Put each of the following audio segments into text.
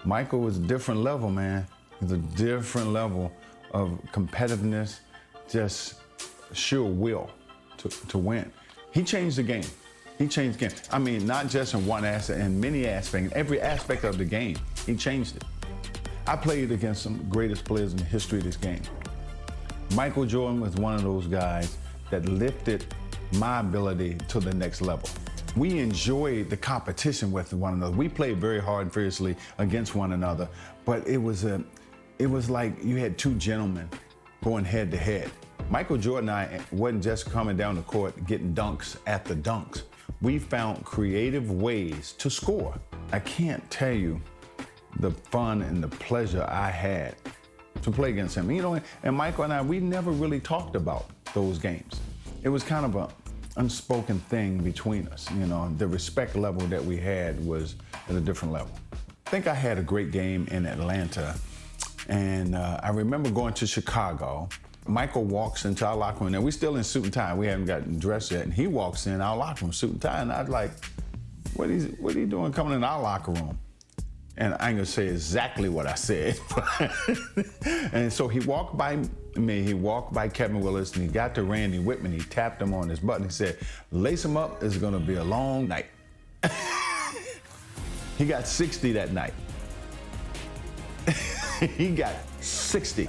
Michael was a different level, man. He's a different level of competitiveness, just sheer will to win. He changed the game. He changed the game. I mean, not just in one aspect, in many aspects, every aspect of the game, he changed it. I played against some of the greatest players in the history of this game. Michael Jordan was one of those guys that lifted my ability to the next level. We enjoyed the competition with one another. We played very hard and fiercely against one another, but it was like you had two gentlemen going head to head. Michael Jordan and I wasn't just coming down the court getting dunks at the dunks. We found creative ways to score. I can't tell you the fun and the pleasure I had to play against him. You know, and Michael and I, we never really talked about those games. It was kind of an unspoken thing between us. You know, the respect level that we had was at a different level. I think I had a great game in Atlanta, and I remember going to Chicago. Michael walks into our locker room, and we're still in suit and tie. We haven't gotten dressed yet, and he walks in our locker room, suit and tie, and I was like, what are you doing coming in our locker room? And I ain't gonna say exactly what I said. And so he walked by me, he walked by Kevin Willis, and he got to Randy Whitman, he tapped him on his butt, and he said, lace him up, it's gonna be a long night. He got 60 that night. He got 60.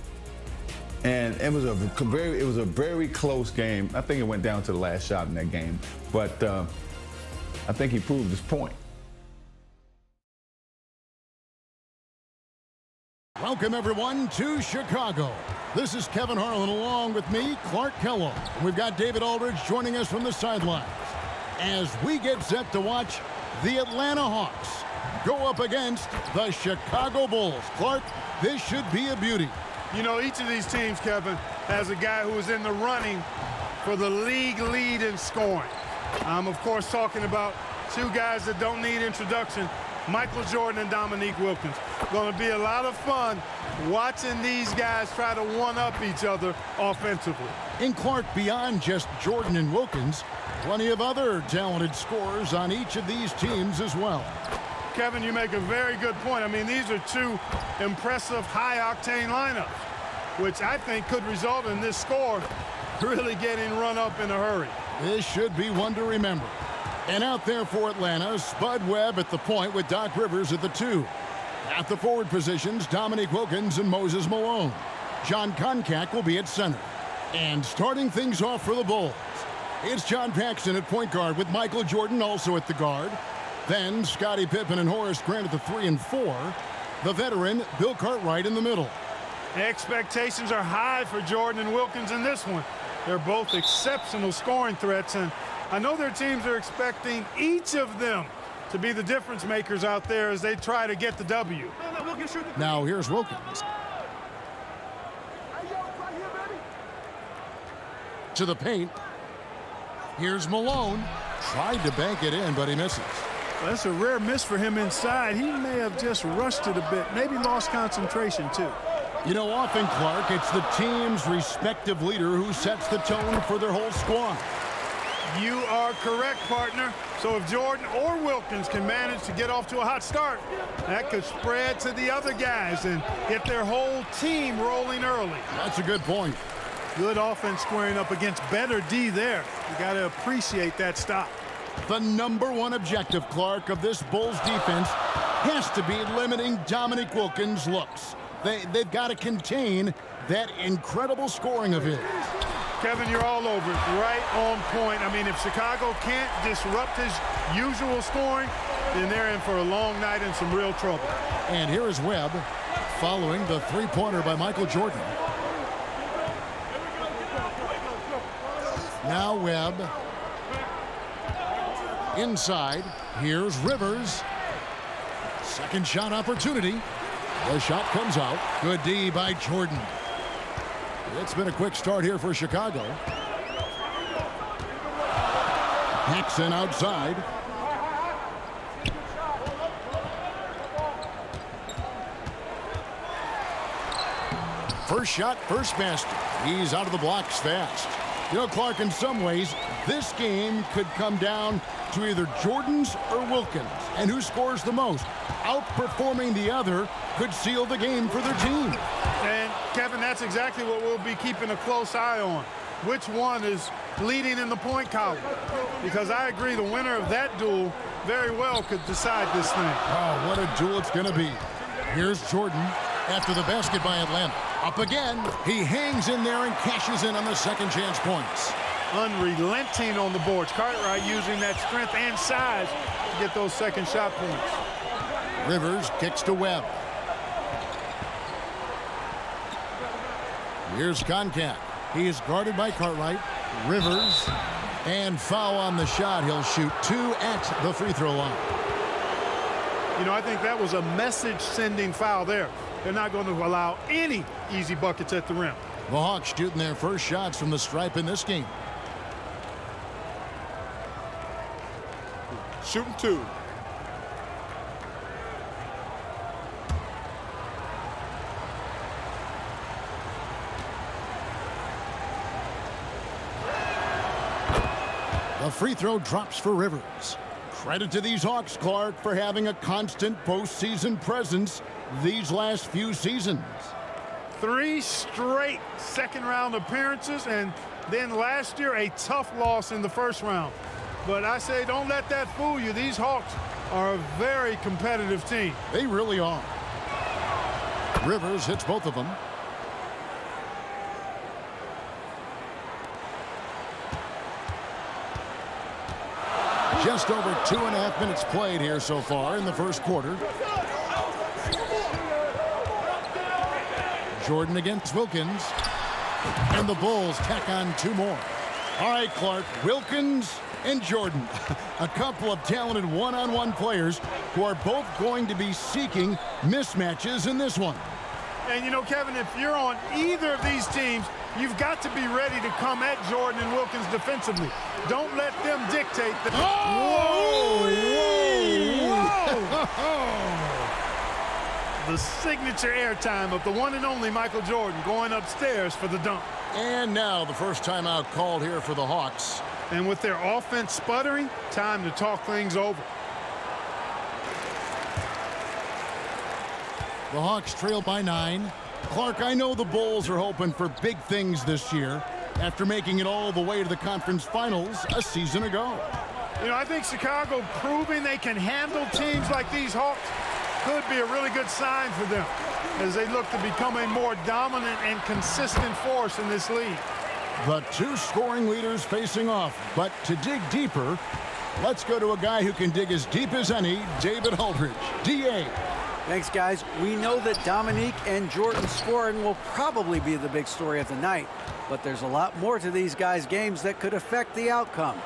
And it was a very close game. I think it went down to the last shot in that game, but I think he proved his point. Welcome, everyone, to Chicago. This is Kevin Harlan along with me, Clark Kellogg. We've got David Aldridge joining us from the sidelines as we get set to watch the Atlanta Hawks go up against the Chicago Bulls. Clark, this should be a beauty. You know, each of these teams, Kevin, has a guy who is in the running for the league lead in scoring. I'm, of course, talking about two guys that don't need introduction, Michael Jordan and Dominique Wilkins. Going to be a lot of fun watching these guys try to one-up each other offensively. And Clark, beyond just Jordan and Wilkins, plenty of other talented scorers on each of these teams as well. Kevin, you make a very good point. I mean, these are two impressive high-octane lineups, which I think could result in this score really getting run up in a hurry. This should be one to remember. And out there for Atlanta, Spud Webb at the point with Doc Rivers at the 2. At the forward positions, Dominique Wilkins and Moses Malone. John Koncak will be at center. And starting things off for the Bulls, it's John Paxson at point guard with Michael Jordan also at the guard. Then Scottie Pippen and Horace Grant at the 3 and 4. The veteran, Bill Cartwright in the middle. Expectations are high for Jordan and Wilkins in this one. They're both exceptional scoring threats, and I know their teams are expecting each of them to be the difference makers out there as they try to get the W. Now here's Wilkins. To the paint. Here's Malone. Tried to bank it in, but he misses. Well, that's a rare miss for him inside. He may have just rushed it a bit, maybe lost concentration too. You know, often, Clark, it's the team's respective leader who sets the tone for their whole squad. You are correct, partner. So if Jordan or Wilkins can manage to get off to a hot start, that could spread to the other guys and get their whole team rolling early. That's a good point. Good offense squaring up against better D there. You got to appreciate that stop. The number one objective, Clark, of this Bulls defense has to be limiting Dominique Wilkins' looks. They've got to contain that incredible scoring of his. Kevin, you're all over it. Right on point. I mean, if Chicago can't disrupt his usual scoring, then they're in for a long night and some real trouble. And here is Webb following the three-pointer by Michael Jordan. Now Webb. Inside. Here's Rivers. Second shot opportunity. The shot comes out. Good D by Jordan. It's been a quick start here for Chicago. Paxson outside. First shot, first basket. He's out of the blocks fast. You know, Clark, in some ways, this game could come down to either Jordan's or Wilkins. And who scores the most? Outperforming the other could seal the game for their team. And, Kevin, that's exactly what we'll be keeping a close eye on. Which one is leading in the point column? Because I agree the winner of that duel very well could decide this thing. Oh, what a duel it's going to be. Here's Jordan after the basket by Atlanta. Up again. He hangs in there and cashes in on the second chance points. Unrelenting on the boards. Cartwright using that strength and size to get those second shot points. Rivers kicks to Webb. Here's Concat. He is guarded by Cartwright. Rivers. And foul on the shot. He'll shoot 2 at the free throw line. You know, I think that was a message-sending foul there. They're not going to allow any easy buckets at the rim. The Hawks shooting their first shots from the stripe in this game. Shooting 2. The free throw drops for Rivers. Credit to these Hawks, Clark, for having a constant postseason presence these last few seasons. 3 straight second-round appearances, and then last year a tough loss in the first round. But I say don't let that fool you. These Hawks are a very competitive team. They really are. Rivers hits both of them. Just over 2.5 minutes played here so far in the first quarter. Jordan against Wilkins. And the Bulls tack on 2 more. All right, Clark, Wilkins and Jordan. A couple of talented one-on-one players who are both going to be seeking mismatches in this one. And, you know, Kevin, if you're on either of these teams, you've got to be ready to come at Jordan and Wilkins defensively. Don't let them dictate the... Oh! Whoa! Whoa! The signature airtime of the one and only Michael Jordan going upstairs for the dunk. And now the first timeout called here for the Hawks. And with their offense sputtering, time to talk things over. The Hawks trail by 9. Clark, I know the Bulls are hoping for big things this year after making it all the way to the conference finals a season ago. You know, I think Chicago proving they can handle teams like these Hawks could be a really good sign for them as they look to become a more dominant and consistent force in this league. The 2 scoring leaders facing off, but to dig deeper, let's go to a guy who can dig as deep as any, David Aldridge. D.A. Thanks, guys. We know that Dominique and Jordan scoring will probably be the big story of the night, but there's a lot more to these guys' games that could affect the outcome.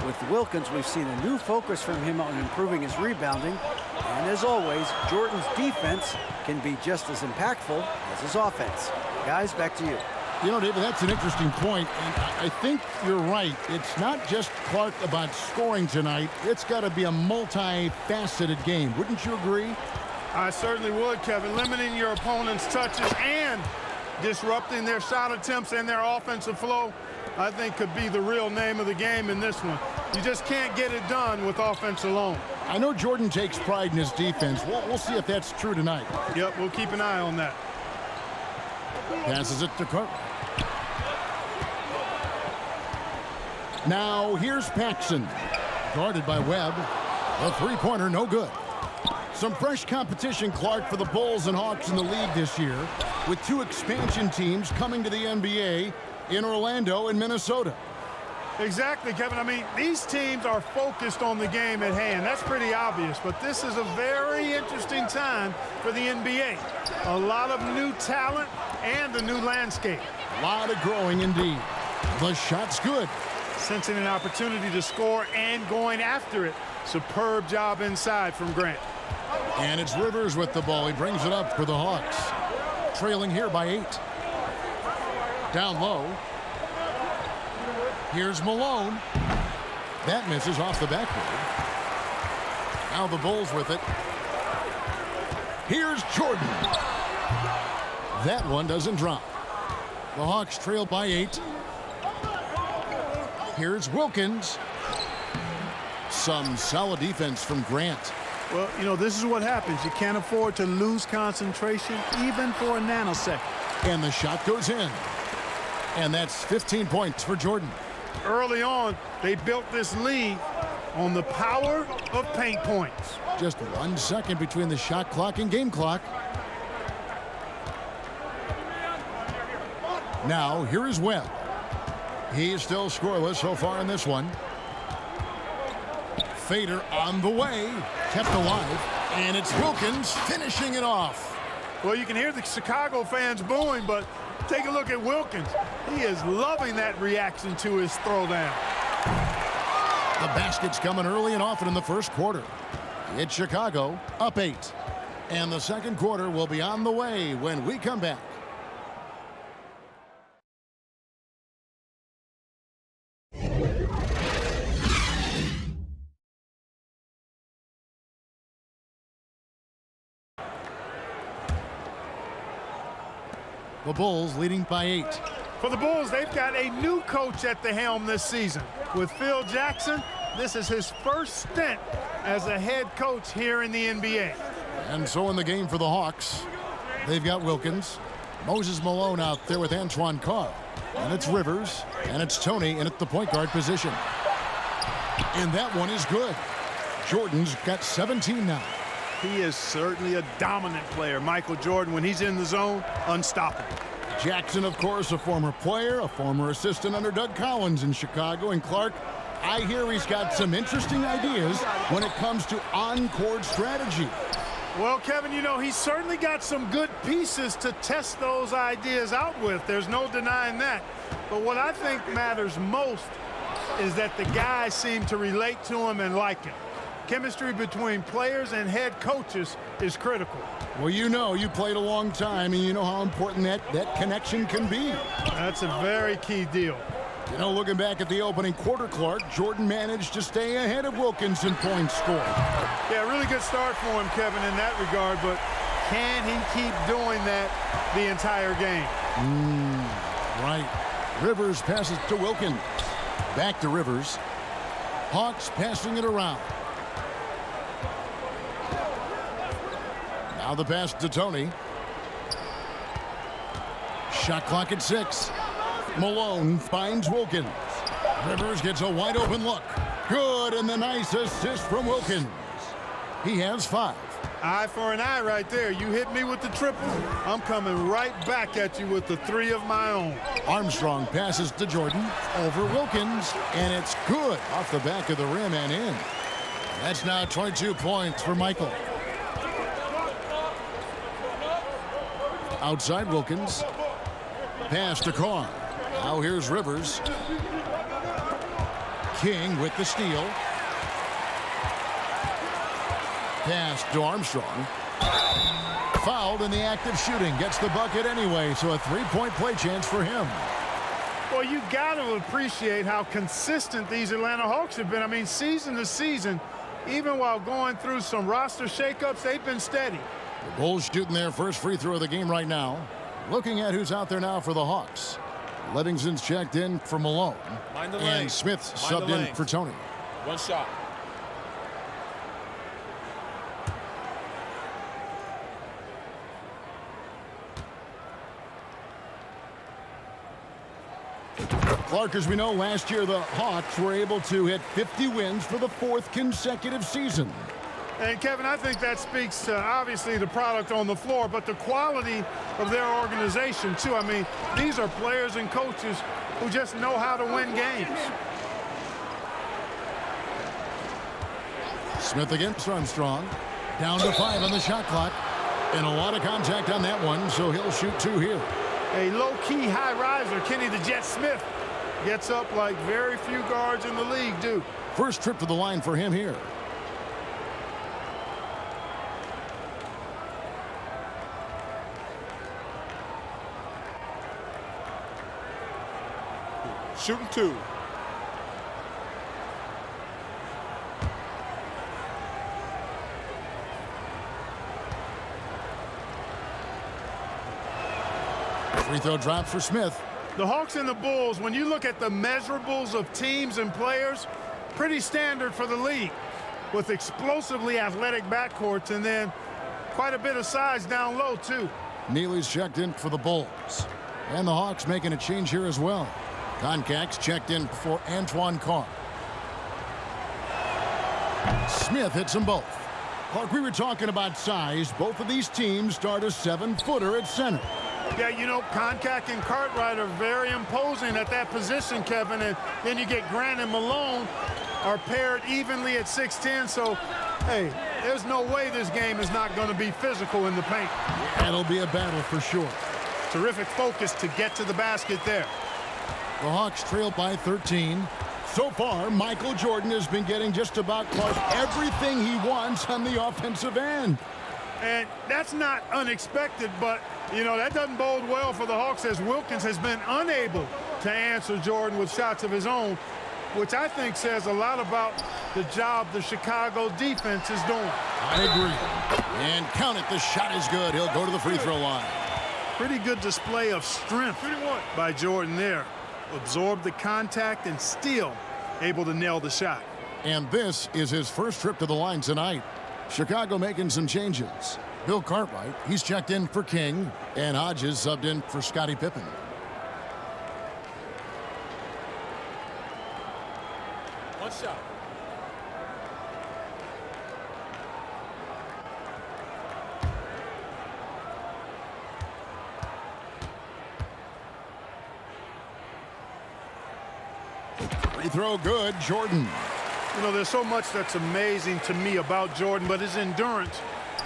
With Wilkins, we've seen a new focus from him on improving his rebounding, and as always, Jordan's defense can be just as impactful as his offense. Guys, back to you. You know, David, that's an interesting point, and I think you're right. It's not just Clark about scoring tonight. It's got to be a multifaceted game. Wouldn't you agree? I certainly would, Kevin. Limiting your opponent's touches and disrupting their shot attempts and their offensive flow, I think could be the real name of the game in this one. You just can't get it done with offense alone. I know Jordan takes pride in his defense. We'll see if that's true tonight. Yep, we'll keep an eye on that. Passes it to Cartwright. Now here's Paxson. Guarded by Webb. A three-pointer, no good. Some fresh competition, Clark, for the Bulls and Hawks in the league this year, with 2 expansion teams coming to the NBA in Orlando and Minnesota. Exactly, Kevin. I mean, these teams are focused on the game at hand. That's pretty obvious, but this is a very interesting time for the NBA. A lot of new talent and a new landscape. A lot of growing indeed. The shot's good. Sensing an opportunity to score and going after it. Superb job inside from Grant. And it's Rivers with the ball. He brings it up for the Hawks. Trailing here by 8. Down low. Here's Malone. That misses off the backboard. Now the Bulls with it. Here's Jordan. That one doesn't drop. The Hawks trail by 8. Here's Wilkins. Some solid defense from Grant. Well, you know, this is what happens. You can't afford to lose concentration even for a nanosecond. And the shot goes in. And that's 15 points for Jordan. Early on, they built this lead on the power of paint points. Just 1 second between the shot clock and game clock. Now, here is Webb. He's still scoreless so far in this one. Fader on the way, kept alive, and it's Wilkins finishing it off. Well, you can hear the Chicago fans booing, but take a look at Wilkins. He is loving that reaction to his throwdown. The basket's coming early and often in the first quarter. It's Chicago up 8. And the second quarter will be on the way when we come back. The Bulls leading by 8. For the Bulls, they've got a new coach at the helm this season. With Phil Jackson, this is his first stint as a head coach here in the NBA. And so in the game for the Hawks, they've got Wilkins, Moses Malone out there with Antoine Carr. And it's Rivers, and it's Tony in at the point guard position. And that one is good. Jordan's got 17 now. He is certainly a dominant player. Michael Jordan, when he's in the zone, unstoppable. Jackson, of course, a former player, a former assistant under Doug Collins in Chicago. And Clark, I hear he's got some interesting ideas when it comes to on-court strategy. Well, Kevin, you know, he's certainly got some good pieces to test those ideas out with. There's no denying that. But what I think matters most is that the guys seem to relate to him and like him. Chemistry between players and head coaches is critical. Well, you know, you played a long time, and you know how important that connection can be. That's a very key deal. You know, looking back at the opening quarter, Clark, Jordan managed to stay ahead of Wilkins in points scored. Yeah, really good start for him, Kevin, in that regard, but can he keep doing that the entire game? Right. Rivers passes to Wilkins. Back to Rivers. Hawks passing it around. Now the pass to Tony. Shot clock at 6. Malone finds Wilkins. Rivers gets a wide open look. Good, and the nice assist from Wilkins. He has 5. Eye for an eye right there. You hit me with the triple. I'm coming right back at you with the 3 of my own. Armstrong passes to Jordan over Wilkins, and it's good off the back of the rim and in. That's now 22 points for Michael. Outside Wilkins. Pass to Carr. Now here's Rivers. King with the steal. Pass to Armstrong. Fouled in the act of shooting. Gets the bucket anyway, so a 3-point play chance for him. Well, you got to appreciate how consistent these Atlanta Hawks have been. I mean, season to season, even while going through some roster shakeups, they've been steady. The Bulls shooting their first free throw of the game right now. Looking at who's out there now for the Hawks. Livingston's checked in for Malone. And Smith subbed in for Tony. One shot. Clark, as we know, last year the Hawks were able to hit 50 wins for the 4th consecutive season. And, Kevin, I think that speaks to, obviously, the product on the floor, but the quality of their organization, too. I mean, these are players and coaches who just know how to win games. Smith against Armstrong. Down to 5 on the shot clock. And a lot of contact on that one, so he'll shoot 2 here. A low-key high riser, Kenny the Jet Smith, gets up like very few guards in the league do. First trip to the line for him here. Shooting 2. Free throw drop for Smith. The Hawks and the Bulls, when you look at the measurables of teams and players, pretty standard for the league, with explosively athletic backcourts and then quite a bit of size down low, too. Neely's checked in for the Bulls. And the Hawks making a change here as well. Concac's checked in for Antoine Carr. Smith hits them both. Clark, we were talking about size. Both of these teams start a 7-footer at center. Yeah, you know, Concac and Cartwright are very imposing at that position, Kevin. And then you get Grant and Malone are paired evenly at 6'10". So, hey, there's no way this game is not going to be physical in the paint. That'll be a battle for sure. Terrific focus to get to the basket there. The Hawks trail by 13. So far, Michael Jordan has been getting just about everything he wants on the offensive end. And that's not unexpected, but, you know, that doesn't bode well for the Hawks as Wilkins has been unable to answer Jordan with shots of his own, which I think says a lot about the job the Chicago defense is doing. I agree. And count it, the shot is good. He'll go to the free throw line. Pretty good display of strength by Jordan there. Absorbed the contact and still able to nail the shot. And this is his first trip to the line tonight. Chicago making some changes. Bill Cartwright, he's checked in for King, and Hodges subbed in for Scottie Pippen. One shot. Free throw good, Jordan. You know, there's so much that's amazing to me about Jordan, but his endurance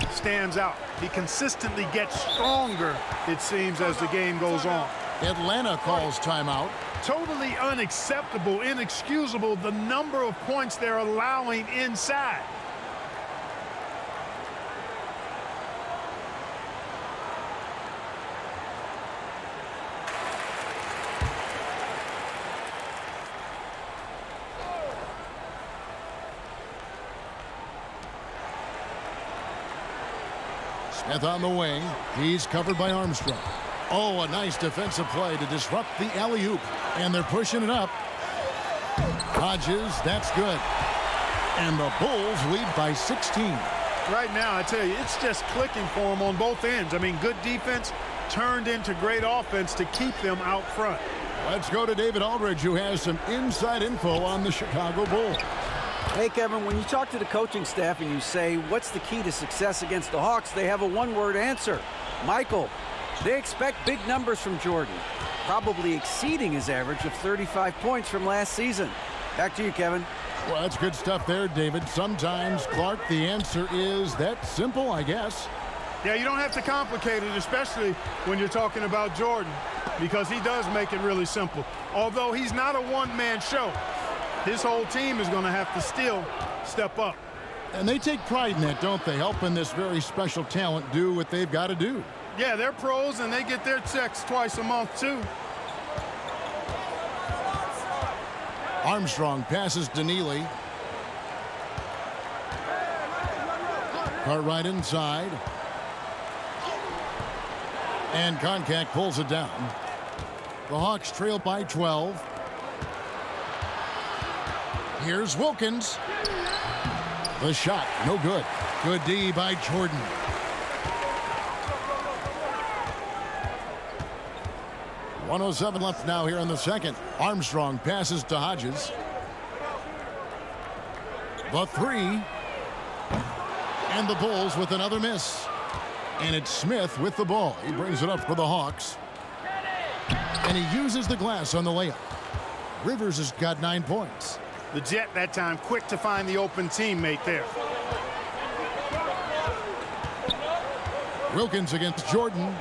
stands out. He consistently gets stronger, it seems, as the game goes on. Atlanta calls timeout. Totally unacceptable, inexcusable, the number of points they're allowing inside. Smith on the wing. He's covered by Armstrong. Oh, a nice defensive play to disrupt the alley-oop. And they're pushing it up. Hodges, that's good. And the Bulls lead by 16. Right now, I tell you, it's just clicking for them on both ends. I mean, good defense turned into great offense to keep them out front. Let's go to David Aldridge, who has some inside info on the Chicago Bulls. Hey, Kevin, when you talk to the coaching staff and you say, what's the key to success against the Hawks, they have a one-word answer. Michael. They expect big numbers from Jordan, probably exceeding his average of 35 points from last season. Back to you, Kevin. Well, that's good stuff there, David. Sometimes, Clark, the answer is that simple, I guess. Yeah, you don't have to complicate it, especially when you're talking about Jordan, because he does make it really simple. Although he's not a one-man show, his whole team is going to have to still step up. And they take pride in that, don't they? Helping this very special talent do what they've got to do. Yeah, they're pros, and they get their checks twice a month, too. Armstrong passes to Neely. Cartwright inside. And Concac pulls it down. The Hawks trail by 12. Here's Wilkins. The shot, no good. Good D by Jordan. .107 left now here in the second. Armstrong passes to Hodges. The three. And the Bulls with another miss. And it's Smith with the ball. He brings it up for the Hawks. And he uses the glass on the layup. Rivers has got 9 points. The Jet that time quick to find the open teammate there. Wilkins against Jordan.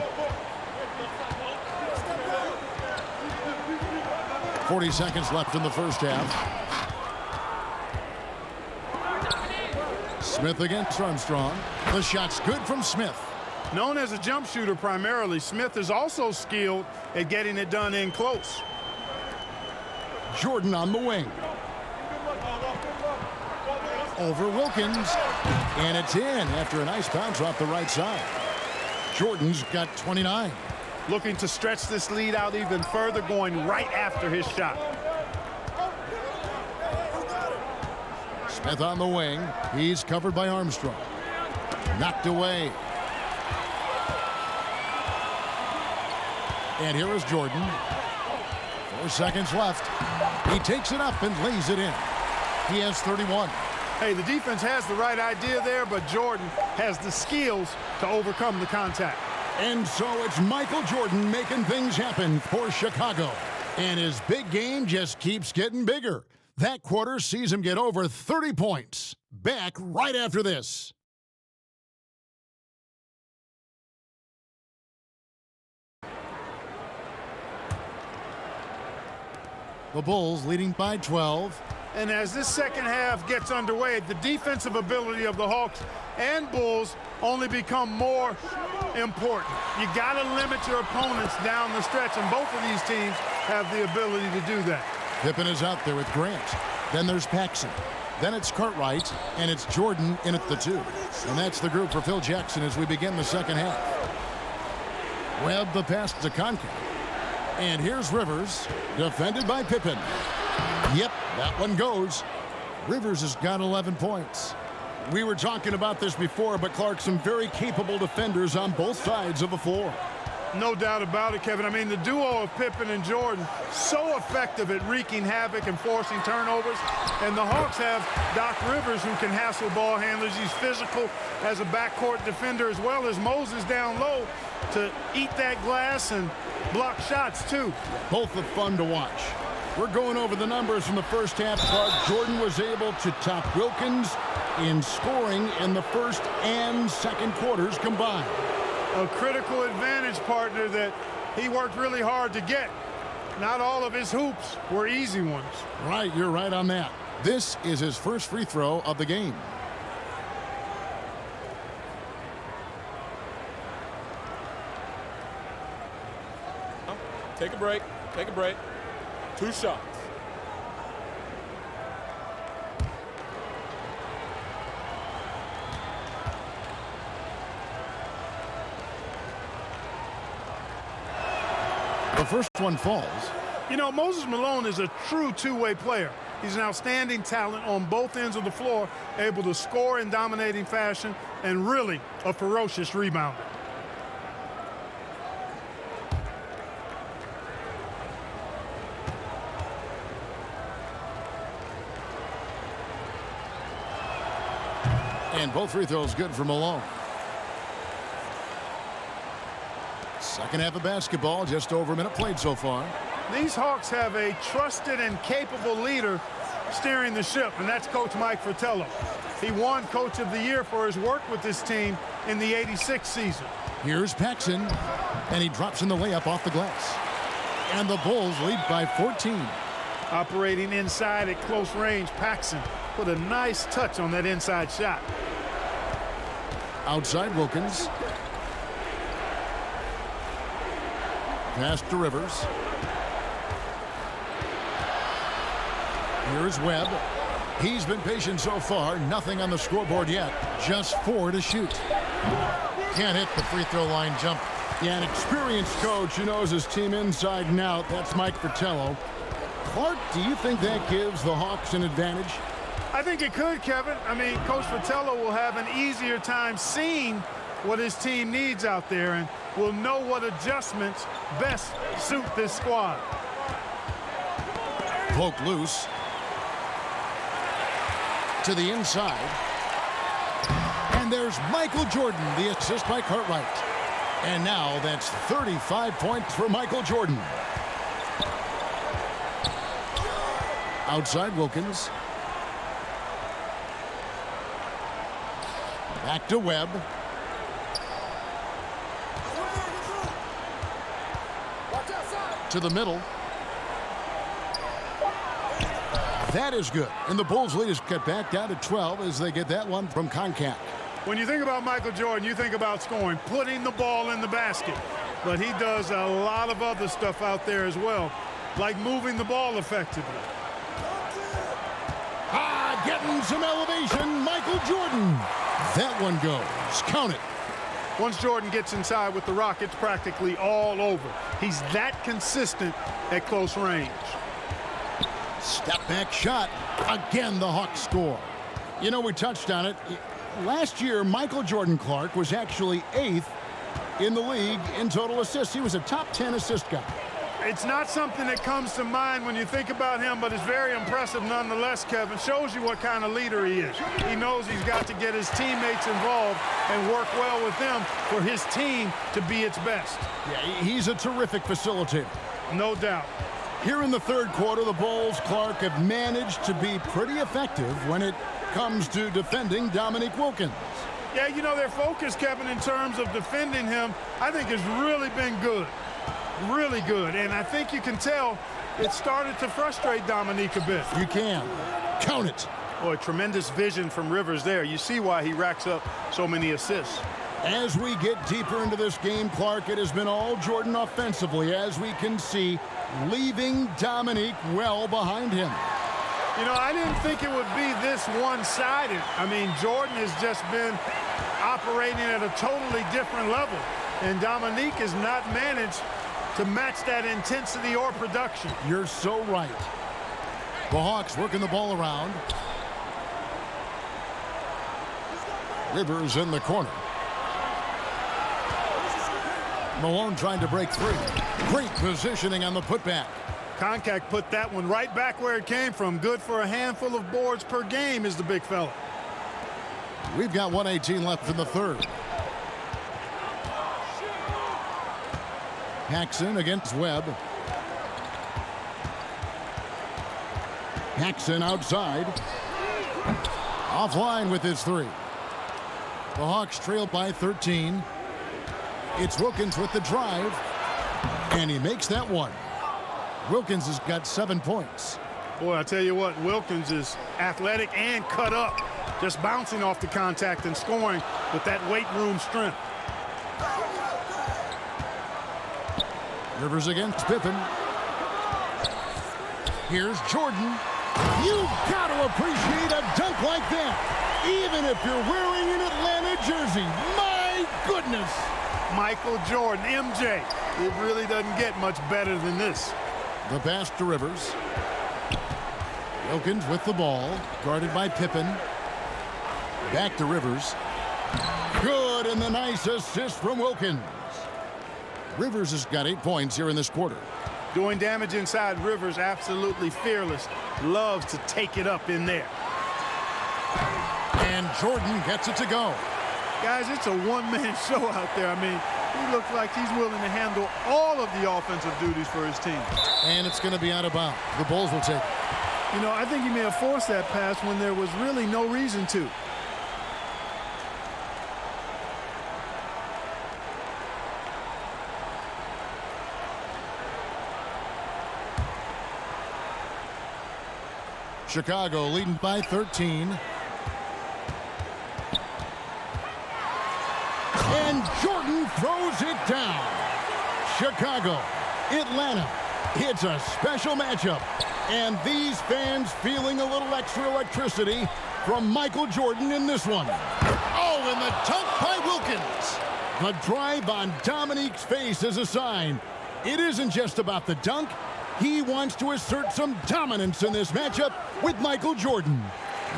40 seconds left in the first half. Smith against Armstrong. The shot's good from Smith. Known as a jump shooter primarily, Smith is also skilled at getting it done in close. Jordan on the wing. Over Wilkins. And it's in after a nice bounce off the right side. Jordan's got 29. looking to stretch this lead out even further, going right after his shot. Smith on the wing. He's covered by Armstrong. Knocked away. And here is Jordan. 4 seconds left. He takes it up and lays it in. He has 31. Hey, the defense has the right idea there, but Jordan has the skills to overcome the contact. And so it's Michael Jordan making things happen for Chicago. And his big game just keeps getting bigger. That quarter sees him get over 30 points. Back right after this. The Bulls leading by 12. And as this second half gets underway, the defensive ability of the Hawks and Bulls only become more important. You got to limit your opponents down the stretch, and both of these teams have the ability to do that. Pippen is out there with Grant. Then there's Paxson. Then it's Cartwright, and it's Jordan in at the 2. And that's the group for Phil Jackson as we begin the second half. Webb the pass to Concat. And here's Rivers, defended by Pippen. Yep, that one goes. Rivers has got 11 points. We were talking about this before, but Clark, some very capable defenders on both sides of the floor. No doubt about it, Kevin. I mean, the duo of Pippen and Jordan, so effective at wreaking havoc and forcing turnovers. And the Hawks have Doc Rivers, who can hassle ball handlers. He's physical as a backcourt defender, as well as Moses down low to eat that glass and block shots, too. Both are fun to watch. We're going over the numbers from the first half. Clark, Jordan was able to top Wilkins in scoring in the first and second quarters combined. A critical advantage, partner, that he worked really hard to get. Not all of his hoops were easy ones. Right, you're right on that. This is his first free throw of the game. Take a break. Take a break. 2 shots. The first one falls. You know, Moses Malone is a true two-way player. He's an outstanding talent on both ends of the floor, able to score in dominating fashion, and really a ferocious rebounder. And both free throws good for Malone. Second half of basketball, just over a minute played so far. These Hawks have a trusted and capable leader steering the ship, and that's Coach Mike Fratello. He won Coach of the Year for his work with this team in the '86 season. Here's Paxson, and he drops in the layup off the glass. And the Bulls lead by 14. Operating inside at close range, Paxson put a nice touch on that inside shot. Outside Wilkins. Pass to Rivers. Here's Webb. He's been patient so far. Nothing on the scoreboard yet. Just 4 to shoot. Can't hit the free throw line jump. Yeah, an experienced coach who knows his team inside and out. That's Mike Fratello. Clark, do you think that gives the Hawks an advantage? I think it could, Kevin. I mean, Coach Fratello will have an easier time seeing what his team needs out there and will know what adjustments best suit this squad. Poke loose. To the inside. And there's Michael Jordan, the assist by Cartwright. And now that's 35 points for Michael Jordan. Outside Wilkins. Back to Webb. To the middle. That is good. And the Bulls lead is cut back down to 12 as they get that one from Concat. When you think about Michael Jordan, you think about scoring, putting the ball in the basket. But he does a lot of other stuff out there as well, like moving the ball effectively. Getting some elevation, Michael Jordan. That one goes. Count it. once Jordan gets inside with the rock, it's practically all over. He's that consistent at close range. Step back shot. Again, the Hawks score. You know, we touched on it. Last year, Michael Jordan Clark was actually 8th in the league in total assists. He was a top 10 assist guy. It's not something that comes to mind when you think about him, but it's very impressive nonetheless, Kevin. Shows you what kind of leader he is. He knows he's got to get his teammates involved and work well with them for his team to be its best. Yeah, he's a terrific facilitator. No doubt. Here in the third quarter, the Bulls, Clark, have managed to be pretty effective when it comes to defending Dominique Wilkins. Yeah, you know, their focus, Kevin, in terms of defending him, I think has really been good. Really good. And I think you can tell it started to frustrate Dominique a bit. You can. Count it. Boy, tremendous vision from Rivers there. You see why he racks up so many assists. As we get deeper into this game, Clark, it has been all Jordan offensively, as we can see, leaving Dominique well behind him. You know, I didn't think it would be this one-sided. I mean, Jordan has just been operating at a totally different level, and Dominique has not managed to match that intensity or production. You're so right. The Hawks working the ball around. Rivers in the corner. Malone trying to break through. Great positioning on the putback. Koncak put that one right back where it came from. Good for a handful of boards per game is the big fella. We've got 1:18 left in the third. Paxson against Webb. Paxson outside. Offline with his three. The Hawks trail by 13. It's Wilkins with the drive. And he makes that one. Wilkins has got 7 points. Boy, I tell you what, Wilkins is athletic and cut up. Just bouncing off the contact and scoring with that weight room strength. Rivers against Pippen. Here's Jordan. You've got to appreciate a dunk like that, even if you're wearing an Atlanta jersey. My goodness. Michael Jordan, MJ. It really doesn't get much better than this. The pass to Rivers. Wilkins with the ball, guarded by Pippen. Back to Rivers. Good, and the nice assist from Wilkins. Rivers has got 8 points here in this quarter. Doing damage inside. Rivers absolutely fearless. Loves to take it up in there. And Jordan gets it to go. Guys, it's a one-man show out there. I mean, he looks like he's willing to handle all of the offensive duties for his team. And it's going to be out of bounds. The Bulls will take it. You know, I think he may have forced that pass when there was really no reason to. Chicago leading by 13. And Jordan throws it down. Chicago, Atlanta. It's a special matchup. And these fans feeling a little extra electricity from Michael Jordan in this one. Oh, and the dunk by Wilkins. The drive on Dominique's face is a sign. It isn't just about the dunk. He wants to assert some dominance in this matchup with Michael Jordan.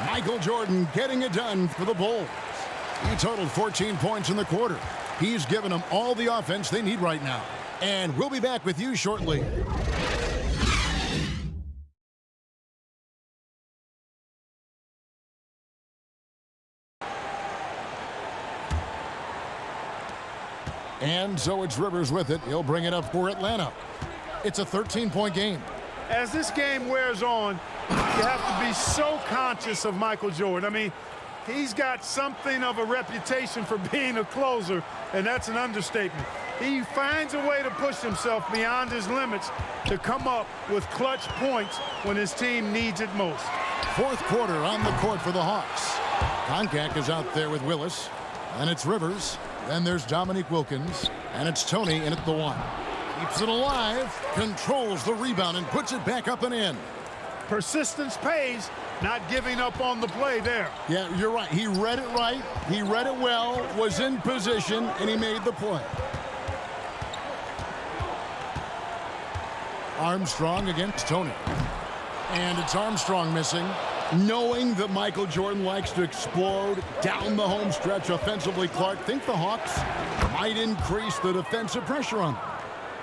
Michael Jordan getting it done for the Bulls. He totaled 14 points in the quarter. He's given them all the offense they need right now. And we'll be back with you shortly. And so it's Rivers with it. He'll bring it up for Atlanta. It's a 13-point game. As this game wears on, you have to be so conscious of Michael Jordan. I mean, he's got something of a reputation for being a closer, and that's an understatement. He finds a way to push himself beyond his limits to come up with clutch points when his team needs it most. Fourth quarter on the court for the Hawks. Koncak is out there with Willis, and it's Rivers. Then there's Dominique Wilkins, and it's Tony in at the one. Keeps it alive, controls the rebound, and puts it back up and in. Persistence pays, Not giving up on the play there. Yeah, you're right. He read it right. He read it well, was in position, and he made the play. Armstrong against Tony. And it's Armstrong missing. Knowing that Michael Jordan likes to explode down the home stretch offensively, Clark, think the Hawks might increase the defensive pressure on them.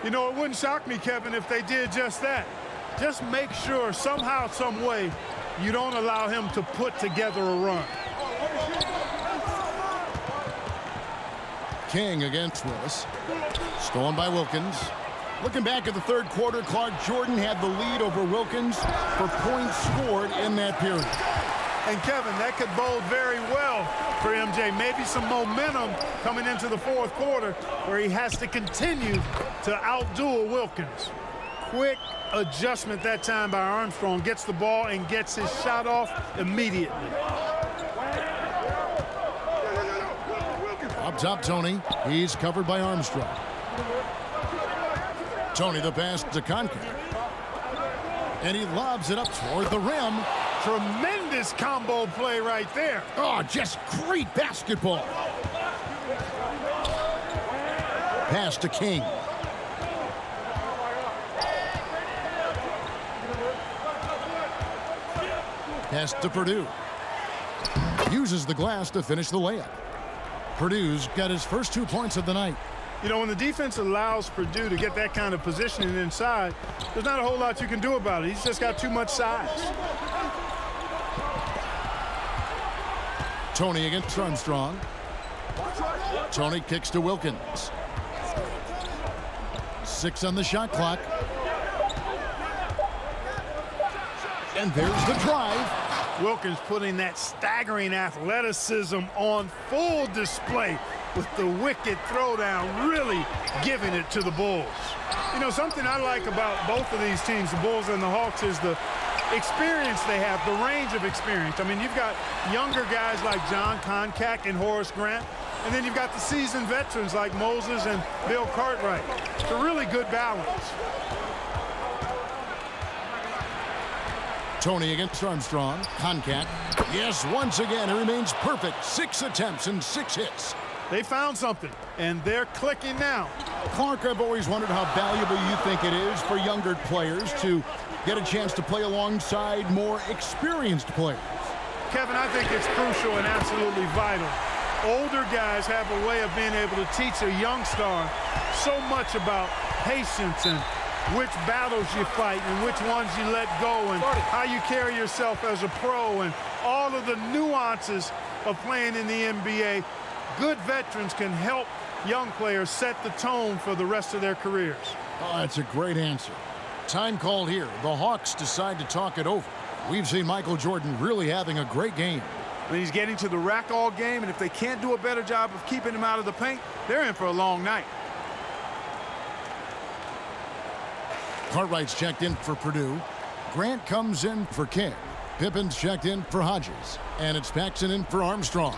You know, it wouldn't shock me, Kevin, if they did just that. Just make sure somehow, some way, you don't allow him to put together a run. King against Willis. Stolen by Wilkins. Looking back at the third quarter, Clark, Jordan had the lead over Wilkins for points scored in that period. And Kevin, that could bode very well for MJ. Maybe some momentum coming into the fourth quarter where he has to continue to outdo Wilkins. Quick adjustment that time by Armstrong. Gets the ball and gets his shot off immediately. Up top, Tony. He's covered by Armstrong. Tony the pass to Concat. And he lobs it up toward the rim. Tremendous combo play right there. Oh, just great basketball. Pass to King. Pass to Purdue. Uses the glass to finish the layup. Purdue's got his first 2 points of the night. You know, when the defense allows Purdue to get that kind of positioning inside, there's not a whole lot you can do about it. He's just got too much size. Tony against Armstrong. Tony kicks to Wilkins. 6 on the shot clock. And there's the drive. Wilkins putting that staggering athleticism on full display with the wicked throwdown, really giving it to the Bulls. You know, something I like about both of these teams, the Bulls and the Hawks, is the experience they have, the range of experience. I mean, you've got younger guys like John Concat and Horace Grant, and then you've got the seasoned veterans like Moses and Bill Cartwright. It's a really good balance. Tony against Armstrong. Concat. Yes, once again, it remains perfect. 6 attempts and 6 hits. They found something, and they're clicking now. Clark, I've always wondered how valuable you think it is for younger players to get a chance to play alongside more experienced players. Kevin, I think it's crucial and absolutely vital. Older guys have a way of being able to teach a young star so much about patience and which battles you fight and which ones you let go and how you carry yourself as a pro and all of the nuances of playing in the NBA. Good veterans can help young players set the tone for the rest of their careers. Oh, that's a great answer. Time called here. The Hawks decide to talk it over. We've seen Michael Jordan really having a great game. When he's getting to the rack all game, and if they can't do a better job of keeping him out of the paint, they're in for a long night. Cartwright's checked in for Purdue. Grant comes in for King. Pippen's checked in for Hodges. And it's Paxson in for Armstrong.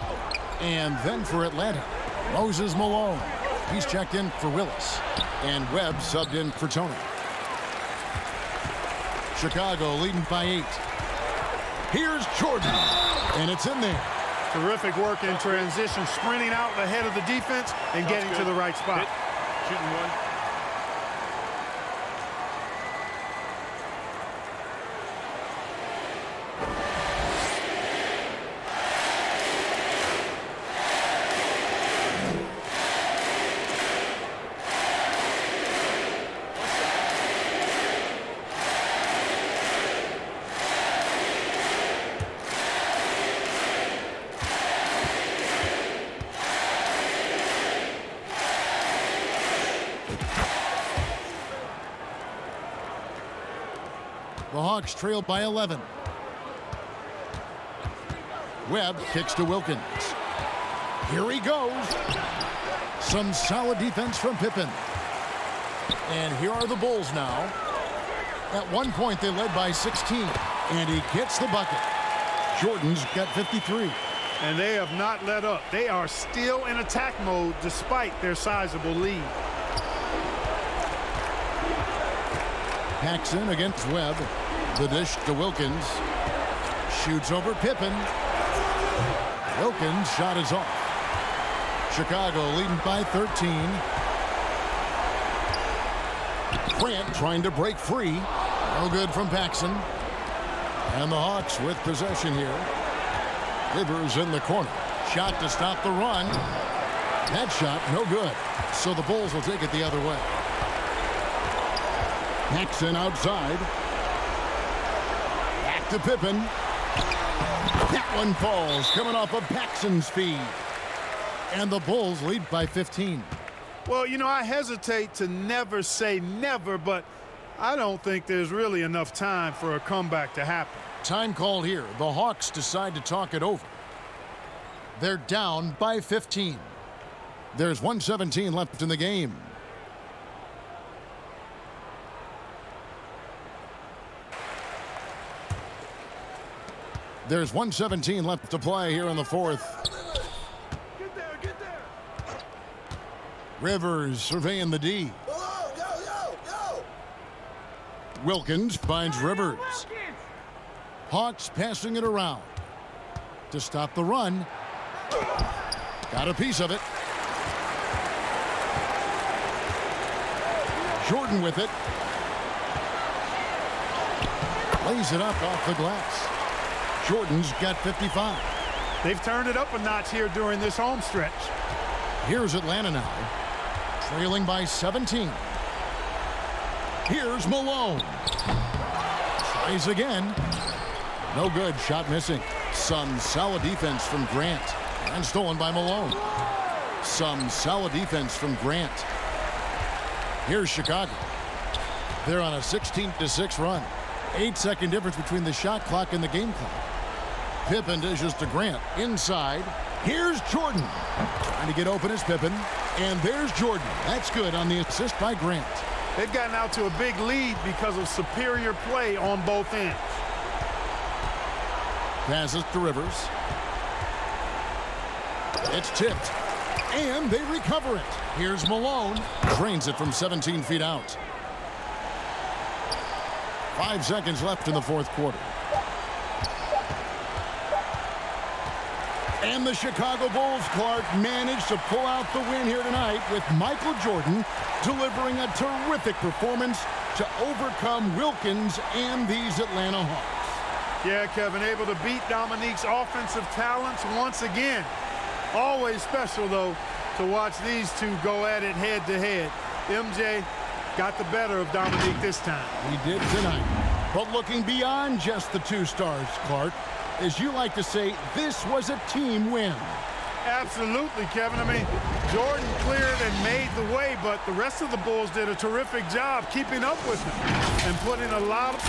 And then for Atlanta, Moses Malone. He's checked in for Willis. And Webb subbed in for Tony. Chicago leading by 8. Here's Jordan. And it's in there. Terrific work in transition, sprinting out ahead of the defense and getting to the right spot. Shooting one. The Hawks trailed by 11. Webb kicks to Wilkins. Here he goes. Some solid defense from Pippen. And here are the Bulls now. At one point, they led by 16. And he gets the bucket. Jordan's got 53. And they have not let up. They are still in attack mode despite their sizable lead. Paxson against Webb. The dish to Wilkins. Shoots over Pippen. Wilkins' shot is off. Chicago leading by 13. Grant trying to break free. No good from Paxson. And the Hawks with possession here. Rivers in the corner. Shot to stop the run. That shot no good. So the Bulls will take it the other way. Paxson outside. Back to Pippen. That one falls, coming off of Paxson's feed. And the Bulls lead by 15. Well, you know, I hesitate to never say never, but I don't think there's really enough time for a comeback to happen. Time called here. The Hawks decide to talk it over. They're down by 15. There's 1:17 left in the game. There's 1:17 left to play here in the fourth. Get there, get there. Rivers surveying the D. Wilkins finds Rivers. Hawks passing it around to stop the run. Got a piece of it. Jordan with it. Lays it up off the glass. Jordan's got 55. They've turned it up a notch here during this home stretch. Here's Atlanta now, trailing by 17. Here's Malone. Tries again. No good. Shot missing. Some solid defense from Grant. And stolen by Malone. Some solid defense from Grant. Here's Chicago. They're on a 16-6 run. 8-second difference between the shot clock and the game clock. Pippen dishes to Grant. Inside. Here's Jordan. Trying to get open is Pippen. And there's Jordan. That's good on the assist by Grant. They've gotten out to a big lead because of superior play on both ends. Passes to Rivers. It's tipped. And they recover it. Here's Malone. Drains it from 17 feet out. 5 seconds left in the fourth quarter. And the Chicago Bulls, Clark, managed to pull out the win here tonight with Michael Jordan delivering a terrific performance to overcome Wilkins and these Atlanta Hawks. Yeah, Kevin, able to beat Dominique's offensive talents once again. Always special, though, to watch these two go at it head-to-head. MJ got the better of Dominique this time. He did tonight. But looking beyond just the two stars, Clark, as you like to say, this was a team win. Absolutely, Kevin. I mean, Jordan cleared and made the way, but the rest of the Bulls did a terrific job keeping up with him and putting a lot of